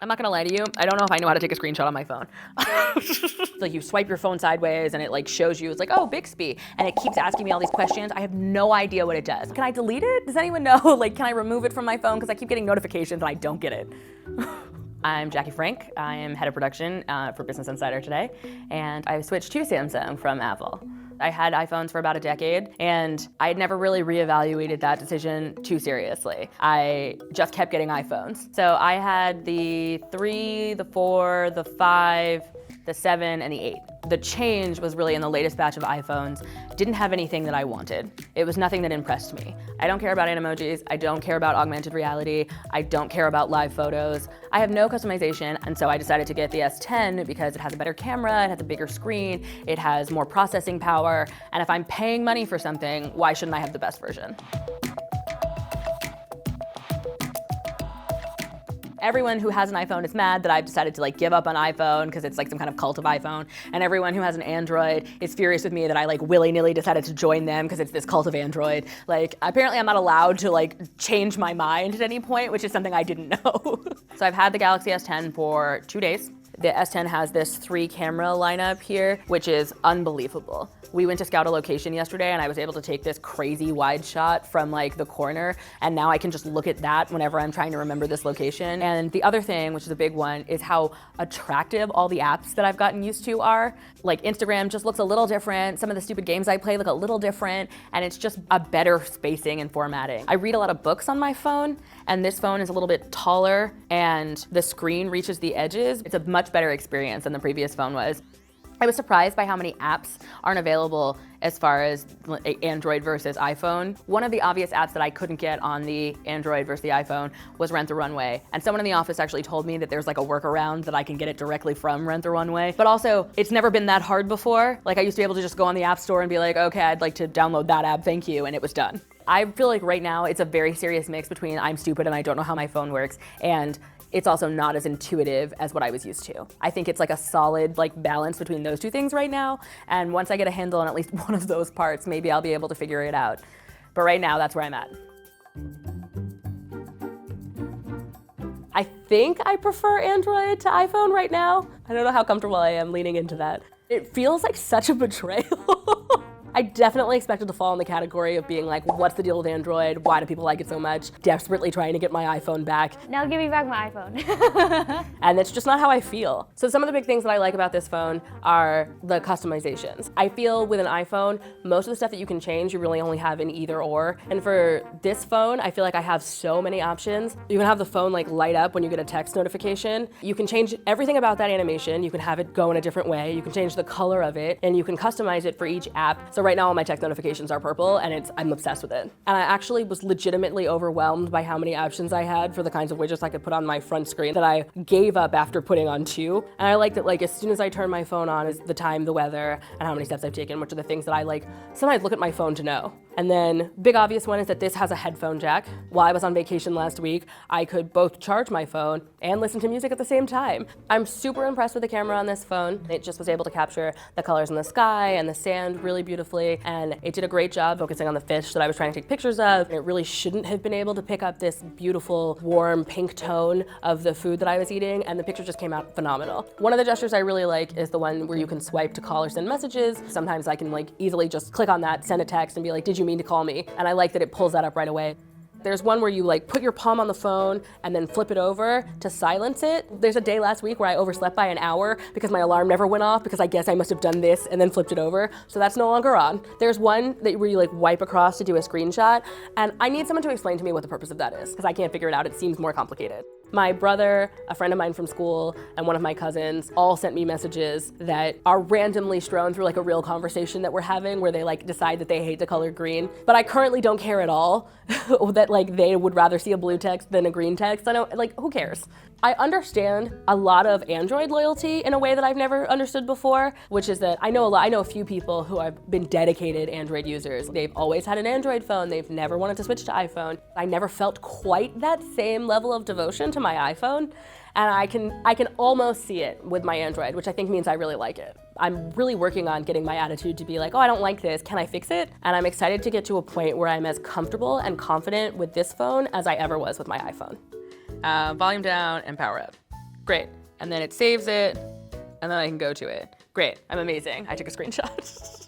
I'm not gonna lie to you, I don't know if I know how to take a screenshot on my phone. Like you swipe your phone sideways and it like shows you, it's like, oh, Bixby. And it keeps asking me all these questions. I have no idea what it does. Can I delete it? Does anyone know? Like, can I remove it from my phone? Because I keep getting notifications and I don't get it. I'm Jacqui Frank. I am head of production for Business Insider today. And I've switched to Samsung from Apple. I had iPhones for about a decade, and I had never really reevaluated that decision too seriously. I just kept getting iPhones. So I had the 3, the 4, the 5, the 7, and the 8. The change was really in the latest batch of iPhones. Didn't have anything that I wanted. It was nothing that impressed me. I don't care about animojis. I don't care about augmented reality. I don't care about live photos. I have no customization, and so I decided to get the S10 because it has a better camera, it has a bigger screen, it has more processing power, and if I'm paying money for something, why shouldn't I have the best version? Everyone who has an iPhone is mad that I've decided to like give up on iPhone because it's like some kind of cult of iPhone. And everyone who has an Android is furious with me that I like willy-nilly decided to join them because it's this cult of Android. Like apparently I'm not allowed to like change my mind at any point, which is something I didn't know. So I've had the Galaxy S10 for 2 days. The S10 has this 3-camera lineup here, which is unbelievable. We went to scout a location yesterday and I was able to take this crazy wide shot from like the corner, and now I can just look at that whenever I'm trying to remember this location. And the other thing, which is a big one, is how attractive all the apps that I've gotten used to are. Like Instagram just looks a little different, some of the stupid games I play look a little different, and it's just a better spacing and formatting. I read a lot of books on my phone, and this phone is a little bit taller and the screen reaches the edges. It's a much better experience than the previous phone was. I was surprised by how many apps aren't available as far as Android versus iPhone. One of the obvious apps that I couldn't get on the Android versus the iPhone was Rent the Runway. And someone in the office actually told me that there's like a workaround that I can get it directly from Rent the Runway. But also, it's never been that hard before. Like I used to be able to just go on the App Store and be like, okay, I'd like to download that app, thank you, and it was done. I feel like right now it's a very serious mix between I'm stupid and I don't know how my phone works, and it's also not as intuitive as what I was used to. I think it's like a solid like balance between those two things right now, and once I get a handle on at least one of those parts, maybe I'll be able to figure it out. But right now, that's where I'm at. I think I prefer Android to iPhone right now. I don't know how comfortable I am leaning into that. It feels like such a betrayal. I definitely expected to fall in the category of being like, what's the deal with Android? Why do people like it so much? Desperately trying to get my iPhone back. Now give me back my iPhone. And that's just not how I feel. So some of the big things that I like about this phone are the customizations. I feel with an iPhone, most of the stuff that you can change, you really only have in either or. And for this phone, I feel like I have so many options. You can have the phone like light up when you get a text notification. You can change everything about that animation. You can have it go in a different way. You can change the color of it, and you can customize it for each app. So right now all my text notifications are purple, and I'm obsessed with it. And I actually was legitimately overwhelmed by how many options I had for the kinds of widgets I could put on my front screen that I gave up after putting on 2. And I like that like as soon as I turn my phone on is the time, the weather, and how many steps I've taken, which are the things that I like sometimes look at my phone to know. And then big obvious one is that this has a headphone jack. While I was on vacation last week, I could both charge my phone and listen to music at the same time. I'm super impressed with the camera on this phone. It just was able to capture the colors in the sky and the sand really beautifully, and it did a great job focusing on the fish that I was trying to take pictures of. It really shouldn't have been able to pick up this beautiful, warm pink tone of the food that I was eating, and the picture just came out phenomenal. One of the gestures I really like is the one where you can swipe to call or send messages. Sometimes I can like easily just click on that, send a text, and be like, did you mean to call me? And I like that it pulls that up right away. There's one where you like put your palm on the phone and then flip it over to silence it. There's a day last week where I overslept by an hour because my alarm never went off because I guess I must have done this and then flipped it over. So that's no longer on. There's one where you like wipe across to do a screenshot, and I need someone to explain to me what the purpose of that is because I can't figure it out. It seems more complicated. My brother, a friend of mine from school, and one of my cousins all sent me messages that are randomly strewn through like a real conversation that we're having where they like decide that they hate the color green. But I currently don't care at all that like they would rather see a blue text than a green text. I don't, like, who cares? I understand a lot of Android loyalty in a way that I've never understood before, which is that I know a few people who have been dedicated Android users. They've always had an Android phone. They've never wanted to switch to iPhone. I never felt quite that same level of devotion to my iPhone, and I can almost see it with my Android, which I think means I really like it. I'm really working on getting my attitude to be like, oh, I don't like this, can I fix it? And I'm excited to get to a point where I'm as comfortable and confident with this phone as I ever was with my iPhone. Volume down and power up. Great. And then it saves it, and then I can go to it. Great, I'm amazing. I took a screenshot.